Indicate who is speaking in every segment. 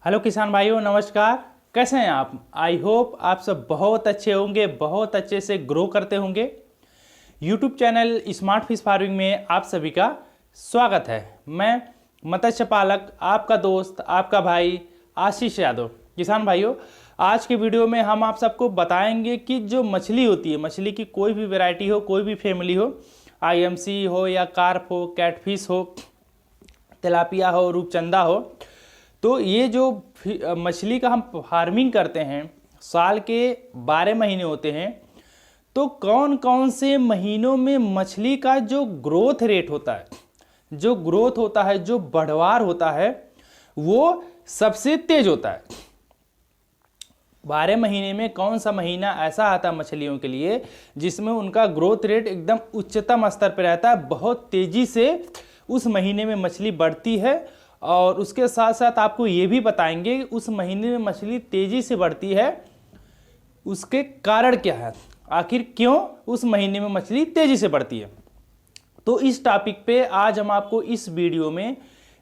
Speaker 1: Hello किसान भाइयों, नमस्कार। कैसे हैं आप? आई होप आप सब बहुत अच्छे होंगे, बहुत अच्छे से ग्रो करते होंगे। YouTube channel smart fish farming में आप सभी का स्वागत है। मैं मत्स्य पालक, आपका दोस्त, आपका भाई आशीष यादव। किसान भाइयों, आज के वीडियो में हम आप सबको बताएंगे कि जो मछली होती है, मछली की कोई भी वैरायटी हो, कोई भी फैमिली हो, आईएमसी हो या कार्प हो, कैटफिश हो, तिलापिया हो, रूपचंदा हो, तो ये जो मछली का हम फार्मिंग करते हैं, साल के 12 महीने होते हैं। तो कौन कौन से महीनों में मछली का जो ग्रोथ रेट होता है, जो बढ़वार होता है, वो सबसे तेज होता है। 12 महीने में कौन सा महीना ऐसा आता है मछलियों के लिए जिसमें उनका ग्रोथ रेट एकदम उच्चतम स्तर पर रहता है, बहुत तेजी से उस महीने में मछली बढ़ती है। और उसके साथ साथ आपको ये भी बताएंगे उस महीने में मछली तेजी से बढ़ती है, उसके कारण क्या है, आखिर क्यों उस महीने में मछली तेजी से बढ़ती है। तो इस टॉपिक पे आज हम आपको इस वीडियो में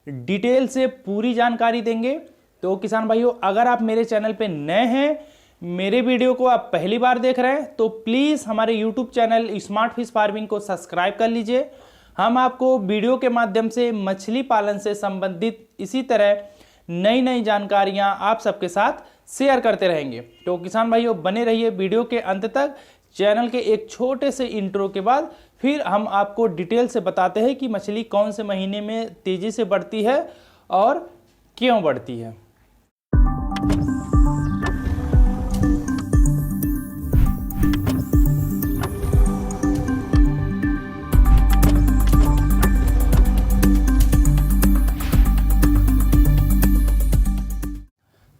Speaker 1: डिटेल से पूरी जानकारी देंगे। तो किसान भाइयों, अगर आप मेरे चैनल पे नए हैं, मेरे वीडियो को आप पहली बार देख रहे हैं, तो प्लीज़ हमारे YouTube channel smart fish farming को सब्सक्राइब कर लीजिए। हम आपको वीडियो के माध्यम से मछली पालन से संबंधित इसी तरह नई नई जानकारियां आप सबके साथ शेयर करते रहेंगे। तो किसान भाइयों, बने रहिए वीडियो के अंत तक। चैनल के एक छोटे से इंट्रो के बाद फिर हम आपको डिटेल से बताते हैं कि मछली कौन से महीने में तेजी से बढ़ती है और क्यों बढ़ती है।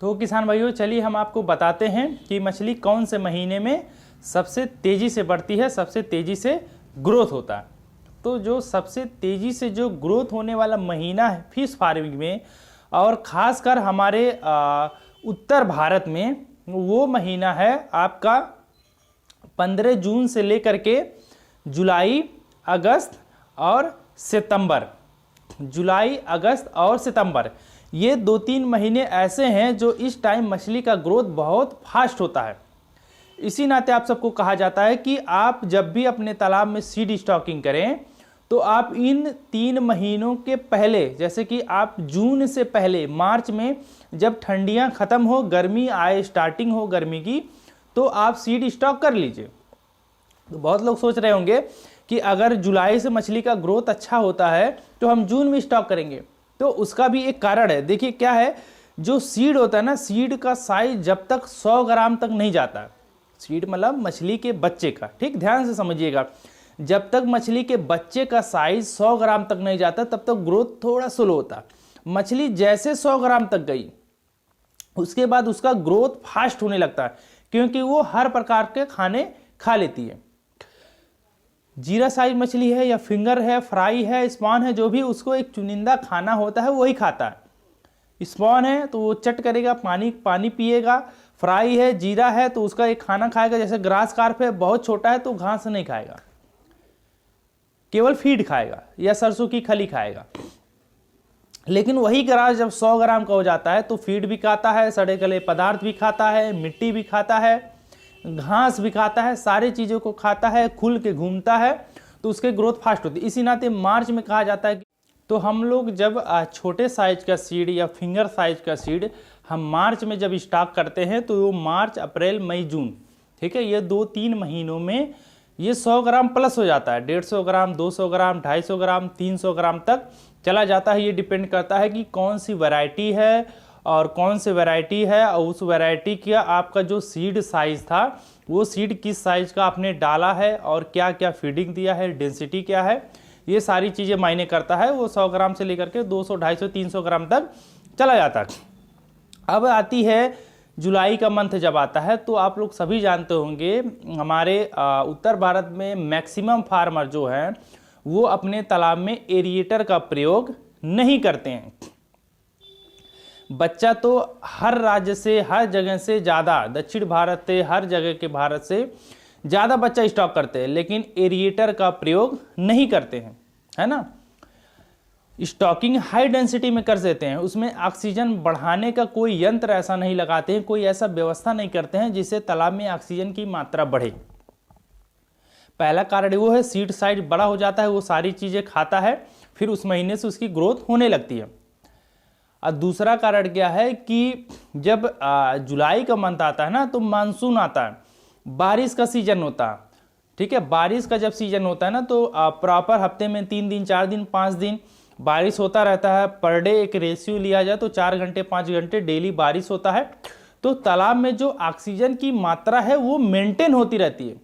Speaker 1: तो किसान भाइयों, चलिए हम आपको बताते हैं कि मछली कौन से महीने में सबसे तेज़ी से बढ़ती है, सबसे तेज़ी से ग्रोथ होता है। तो जो सबसे तेज़ी से जो ग्रोथ होने वाला महीना है फिश फार्मिंग में, और ख़ासकर हमारे उत्तर भारत में, वो महीना है आपका 15 जून से लेकर के जुलाई, अगस्त और सितंबर। जुलाई, अगस्त और सितंबर, ये 2-3 महीने ऐसे हैं जो इस टाइम मछली का ग्रोथ बहुत फास्ट होता है। इसी नाते आप सबको कहा जाता है कि आप जब भी अपने तालाब में सीड स्टॉकिंग करें तो आप इन 3 महीनों के पहले, जैसे कि आप जून से पहले, मार्च में जब ठंडियां ख़त्म हो, गर्मी आए, स्टार्टिंग हो गर्मी की, तो आप सीड स्टॉक कर लीजिए। तो बहुत लोग सोच रहे होंगे कि अगर जुलाई से मछली का ग्रोथ अच्छा होता है तो हम जून में स्टॉक करेंगे। तो उसका भी एक कारण है। देखिए क्या है, जो सीड होता है ना, सीड का साइज जब तक 100 ग्राम तक नहीं जाता है, सीड मतलब मछली के बच्चे का, ठीक ध्यान से समझिएगा, जब तक मछली के बच्चे का साइज 100 ग्राम तक नहीं जाता तब तक ग्रोथ थोड़ा स्लो होता। मछली जैसे 100 ग्राम तक गई उसके बाद उसका ग्रोथ फास्ट होने लगता है, क्योंकि वो हर प्रकार के खाने खा लेती है। जीरा साइज मछली है या फिंगर है, फ्राई है, स्पॉन है, जो भी, उसको एक चुनिंदा खाना होता है, वही खाता है। स्पॉन है तो वो चट करेगा, पानी पिएगा। फ्राई है, जीरा है तो उसका एक खाना खाएगा। जैसे ग्रास कार्प है, बहुत छोटा है तो घास नहीं खाएगा, केवल फीड खाएगा या सरसों की खली खाएगा। लेकिन वही ग्रास जब 100 ग्राम का हो जाता है तो फीड भी खाता है, सड़े गले पदार्थ भी खाता है, मिट्टी भी खाता है, घास भी खाता है, सारी चीज़ों को खाता है, खुल के घूमता है, तो उसके ग्रोथ फास्ट होती है। इसी नाते मार्च में कहा जाता है कि तो हम लोग जब छोटे साइज का सीड या फिंगर साइज का सीड हम मार्च में जब स्टॉक करते हैं तो वो मार्च, अप्रैल, मई, जून, ठीक है, ये 2-3 महीनों में ये 100 ग्राम प्लस हो जाता है। 150 ग्राम, 200 ग्राम, 250 ग्राम, 300 ग्राम तक चला जाता है। ये डिपेंड करता है कि कौन सी वैरायटी है और कौन सी वैरायटी है, और उस वैरायटी का आपका जो सीड साइज था, वो सीड किस साइज का आपने डाला है और क्या क्या फीडिंग दिया है, डेंसिटी क्या है, ये सारी चीज़ें मायने करता है। वो 100 ग्राम से लेकर के 200, 250, 300 ग्राम तक चला जाता है। अब आती है जुलाई का मंथ जब आता है, तो आप लोग सभी जानते होंगे हमारे उत्तर भारत में मैक्सिमम फार्मर जो हैं वो अपने तालाब में एरिएटर का प्रयोग नहीं करते हैं। बच्चा तो हर राज्य से, हर जगह से ज़्यादा, दक्षिण भारत से, हर जगह के भारत से ज़्यादा बच्चा स्टॉक करते हैं, लेकिन एरिएटर का प्रयोग नहीं करते हैं, है ना। स्टॉकिंग हाई डेंसिटी में कर देते हैं, उसमें ऑक्सीजन बढ़ाने का कोई यंत्र ऐसा नहीं लगाते हैं, कोई ऐसा व्यवस्था नहीं करते हैं जिससे तालाब में ऑक्सीजन की मात्रा बढ़े। पहला कारण वो है सीड साइज बड़ा हो जाता है, वो सारी चीज़ें खाता है, फिर उस महीने से उसकी ग्रोथ होने लगती है। और दूसरा कारण क्या है कि जब जुलाई का मंथ आता है ना, तो मानसून आता है, बारिश का सीजन होता है, ठीक है। बारिश का जब सीजन होता है ना, तो प्रॉपर हफ्ते में 3 दिन 4 दिन 5 दिन बारिश होता रहता है। पर डे एक रेशियो लिया जाए तो 4 घंटे 5 घंटे डेली बारिश होता है, तो तालाब में जो ऑक्सीजन की मात्रा है वो मेंटेन होती रहती है।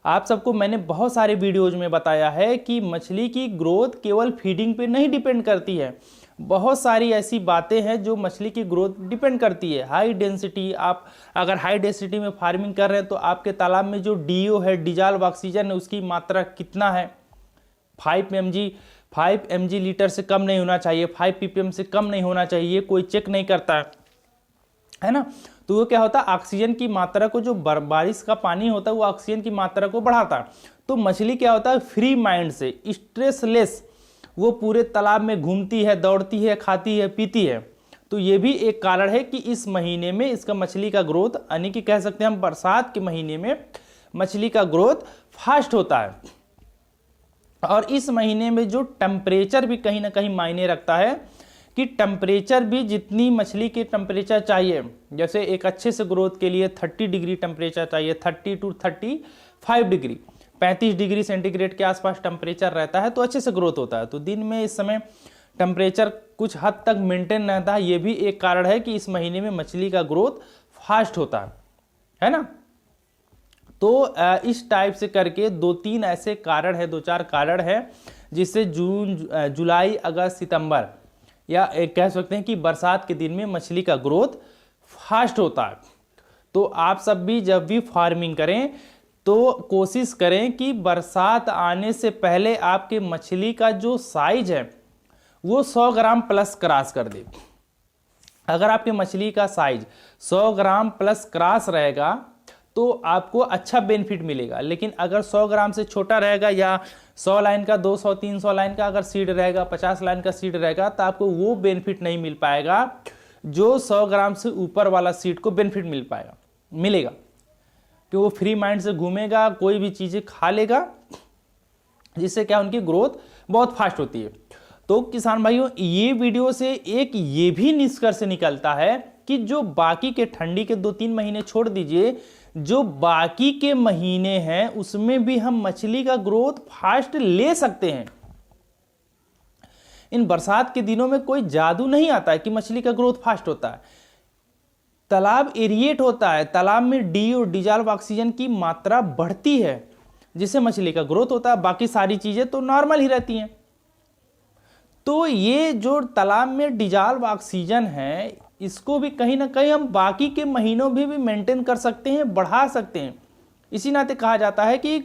Speaker 1: आप सबको मैंने बहुत सारे वीडियोज में बताया है कि मछली की ग्रोथ केवल फीडिंग पे नहीं डिपेंड करती है, बहुत सारी ऐसी बातें हैं जो मछली की ग्रोथ डिपेंड करती है। हाई डेंसिटी, आप अगर हाई डेंसिटी में फार्मिंग कर रहे हैं तो आपके तालाब में जो DO है, डिजॉल्व ऑक्सीजन है, उसकी मात्रा कितना है, 5 mg लीटर से कम नहीं होना चाहिए, 5 ppm से कम नहीं होना चाहिए, कोई चेक नहीं करता है ना। तो वो क्या होता है, ऑक्सीजन की मात्रा को, जो बारिश का पानी होता है वो ऑक्सीजन की मात्रा को बढ़ाता है। तो मछली क्या होता है, फ्री माइंड से, स्ट्रेसलेस वो पूरे तालाब में घूमती है, दौड़ती है, खाती है, पीती है। तो ये भी एक कारण है कि इस महीने में इसका मछली का ग्रोथ, यानी कि कह सकते हैं हम बरसात के महीने में मछली का ग्रोथ फास्ट होता है। और इस महीने में जो टेम्परेचर भी कहीं ना कहीं मायने रखता है कि टेम्परेचर भी, जितनी मछली के टेम्परेचर चाहिए, जैसे एक अच्छे से ग्रोथ के लिए 30 डिग्री टेम्परेचर चाहिए, 30 to 35 डिग्री, 35 डिग्री सेंटीग्रेड के आसपास टेम्परेचर रहता है तो अच्छे से ग्रोथ होता है। तो दिन में इस समय टेम्परेचर कुछ हद तक मेंटेन रहता है, ये भी एक कारण है कि इस महीने में मछली का ग्रोथ फास्ट होता है ना। तो इस टाइप से करके 2-3 ऐसे कारण है, 2-4 कारण है जिससे जून, जुलाई, अगस्त, सितंबर, या एक कह सकते हैं कि बरसात के दिन में मछली का ग्रोथ फास्ट होता है। तो आप सब भी जब भी फार्मिंग करें तो कोशिश करें कि बरसात आने से पहले आपके मछली का जो साइज है वो 100 ग्राम प्लस क्रॉस कर दे। अगर आपके मछली का साइज 100 ग्राम प्लस क्रॉस रहेगा तो आपको अच्छा बेनिफिट मिलेगा। लेकिन अगर 100 ग्राम से छोटा रहेगा, या 100 लाइन का, 200-300 लाइन का अगर सीड रहेगा, 50 लाइन का सीड रहेगा, तो आपको वो बेनिफिट नहीं मिल पाएगा जो 100 ग्राम से ऊपर वाला सीड को बेनिफिट मिलेगा। कि वो फ्री माइंड से घूमेगा, कोई भी चीज़ें खा लेगा, जिससे क्या उनकी ग्रोथ बहुत फास्ट होती है। तो किसान भाइयों, ये वीडियो से एक ये भी निष्कर्ष निकलता है कि जो बाकी के, ठंडी के 2-3 महीने छोड़ दीजिए, जो बाकी के महीने हैं उसमें भी हम मछली का ग्रोथ फास्ट ले सकते हैं। इन बरसात के दिनों में कोई जादू नहीं आता है कि मछली का ग्रोथ फास्ट होता है। तालाब एरिएट होता है, तालाब में DO, डिजॉल्व ऑक्सीजन की मात्रा बढ़ती है, जिससे मछली का ग्रोथ होता है। बाकी सारी चीजें तो नॉर्मल ही रहती हैं। तो ये जो तालाब में डिजॉल्व ऑक्सीजन है, इसको भी कहीं ना कहीं हम बाकी के महीनों में भी मेंटेन कर सकते हैं, बढ़ा सकते हैं। इसी नाते कहा जाता है कि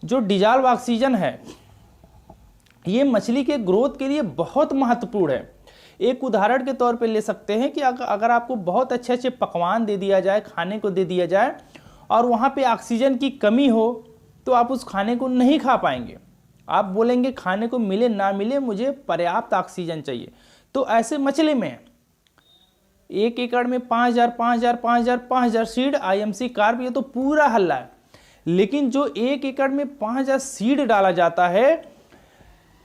Speaker 1: जो डिजॉल्व ऑक्सीजन है ये मछली के ग्रोथ के लिए बहुत महत्वपूर्ण है। एक उदाहरण के तौर पे ले सकते हैं कि अगर आपको बहुत अच्छे अच्छे पकवान दे दिया जाए, खाने को दे दिया जाए, और वहाँ पे ऑक्सीजन की कमी हो, तो आप उस खाने को नहीं खा पाएंगे। आप बोलेंगे खाने को मिले ना मिले, मुझे पर्याप्त ऑक्सीजन चाहिए। तो ऐसे मछली में 1 एकड़ में 5,000 सीड IMC कार्ब, ये तो पूरा हल्ला है। लेकिन जो 1 एकड़ में 5,000 सीड डाला जाता है,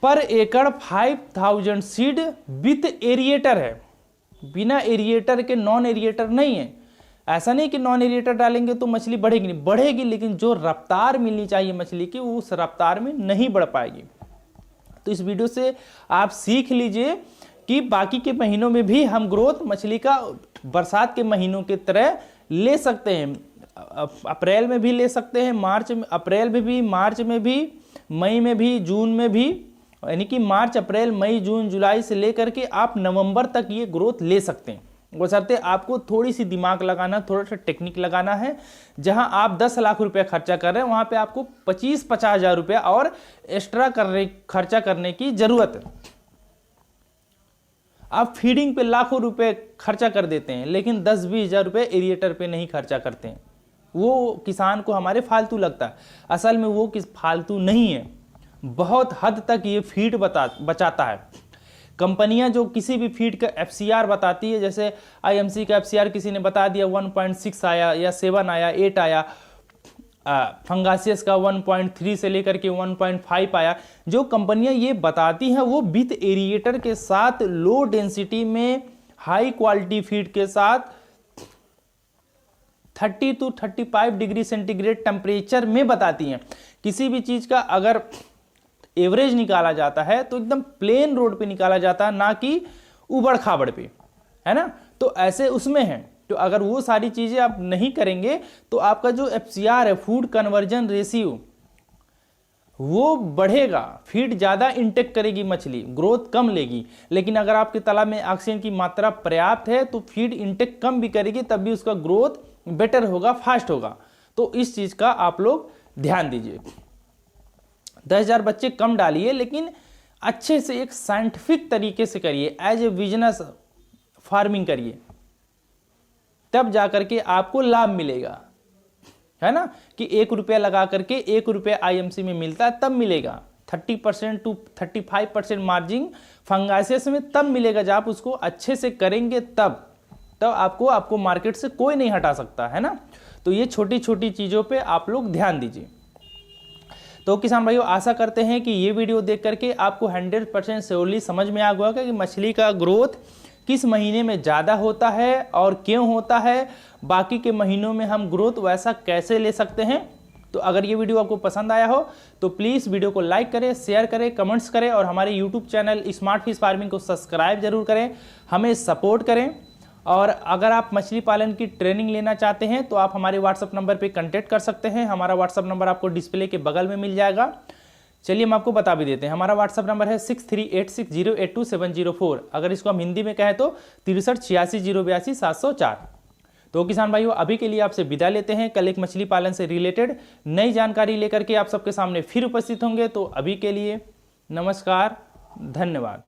Speaker 1: पर एकड़ 5,000 सीड विथ एरिएटर है, बिना एरिएटर के, नॉन एरिएटर नहीं है। ऐसा नहीं कि नॉन एरिएटर डालेंगे तो मछली बढ़ेगी, नहीं बढ़ेगी, लेकिन जो रफ्तार मिलनी चाहिए मछली की, उस रफ्तार में नहीं बढ़ पाएगी। तो इस वीडियो से आप सीख लीजिए कि बाकी के महीनों में भी हम ग्रोथ मछली का बरसात के महीनों की तरह ले सकते हैं। अप्रैल में भी ले सकते हैं, मार्च में, अप्रैल में भी, मार्च में भी, मई में भी, जून में भी, यानी कि मार्च, अप्रैल, मई, जून, जुलाई से लेकर के आप नवंबर तक ये ग्रोथ ले सकते हैं। बशर्ते आपको थोड़ी सी दिमाग लगाना, थोड़ा सा टेक्निक लगाना है। जहां आप 10 लाख रुपए खर्चा कर रहे हैं, वहां पे आपको 25-50 हज़ार रुपये और एक्स्ट्रा खर्चा करने की जरूरत है। आप फीडिंग पे लाखों रुपए खर्चा कर देते हैं, लेकिन 10-20 हज़ार रुपये एरिएटर पे नहीं खर्चा करते हैं। वो किसान को हमारे फालतू लगता है, असल में वो फालतू नहीं है। बहुत हद तक ये फीड बचाता है। कंपनियां जो किसी भी फीड का FCR बताती है, जैसे IMC का FCR किसी ने बता दिया 1.6 आया या 7 आया, 8 आया, फंगासियस का 1.3 से लेकर के 1.5 आया, जो कंपनियां ये बताती हैं वो विथ एरिएटर के साथ लो डेंसिटी में हाई क्वालिटी फीड के साथ 30 to 35 डिग्री सेंटीग्रेड टेम्परेचर में बताती हैं। किसी भी चीज का अगर एवरेज निकाला जाता है तो एकदम प्लेन रोड पे निकाला जाता है, ना कि उबड़ खाबड़ पे, है ना। तो ऐसे उसमें है, तो अगर वो सारी चीजें आप नहीं करेंगे तो आपका जो FCR है, फूड कन्वर्जन रेशियो, वो बढ़ेगा, फीड ज्यादा इंटेक करेगी मछली, ग्रोथ कम लेगी। लेकिन अगर आपके तालाब में ऑक्सीजन की मात्रा पर्याप्त है तो फीड इंटेक कम भी करेगी, तब भी उसका ग्रोथ बेटर होगा, फास्ट होगा। तो इस चीज का आप लोग ध्यान दीजिए। 10,000 बच्चे कम डालिए, लेकिन अच्छे से एक साइंटिफिक तरीके से करिए, एज ए बिजनेस फार्मिंग करिए, तब जाकर के आपको लाभ मिलेगा, है ना। कि 1 रुपया लगा करके 1 रुपया IMC में मिलता है, तब मिलेगा। 30% to 35% मार्जिन फंगासियस में तब मिलेगा जब आप उसको अच्छे से करेंगे, तब आपको मार्केट से कोई नहीं हटा सकता, है ना। तो ये छोटी छोटी चीजों पे आप लोग ध्यान दीजिए। तो किसान भाइयों, आशा करते हैं कि ये वीडियो देख करके आपको 100% श्योरली समझ में आ गया होगा कि मछली का ग्रोथ किस महीने में ज़्यादा होता है और क्यों होता है, बाकी के महीनों में हम ग्रोथ वैसा कैसे ले सकते हैं। तो अगर ये वीडियो आपको पसंद आया हो तो प्लीज़ वीडियो को लाइक करें, शेयर करें, कमेंट्स करें और हमारे YouTube channel smart fish farming को सब्सक्राइब जरूर करें, हमें सपोर्ट करें। और अगर आप मछली पालन की ट्रेनिंग लेना चाहते हैं तो आप हमारे व्हाट्सअप नंबर पे कांटेक्ट कर सकते हैं। हमारा व्हाट्सअप नंबर आपको डिस्प्ले के बगल में मिल जाएगा। चलिए हम आपको बता भी देते हैं, हमारा व्हाट्सअप नंबर है 6386082704। अगर इसको हम हिंदी में कहें तो 6386082704। तो किसान भाइयों, अभी के लिए आपसे विदा लेते हैं। कल एक मछली पालन से रिलेटेड नई जानकारी लेकर के आप सबके सामने फिर उपस्थित होंगे। तो अभी के लिए नमस्कार, धन्यवाद।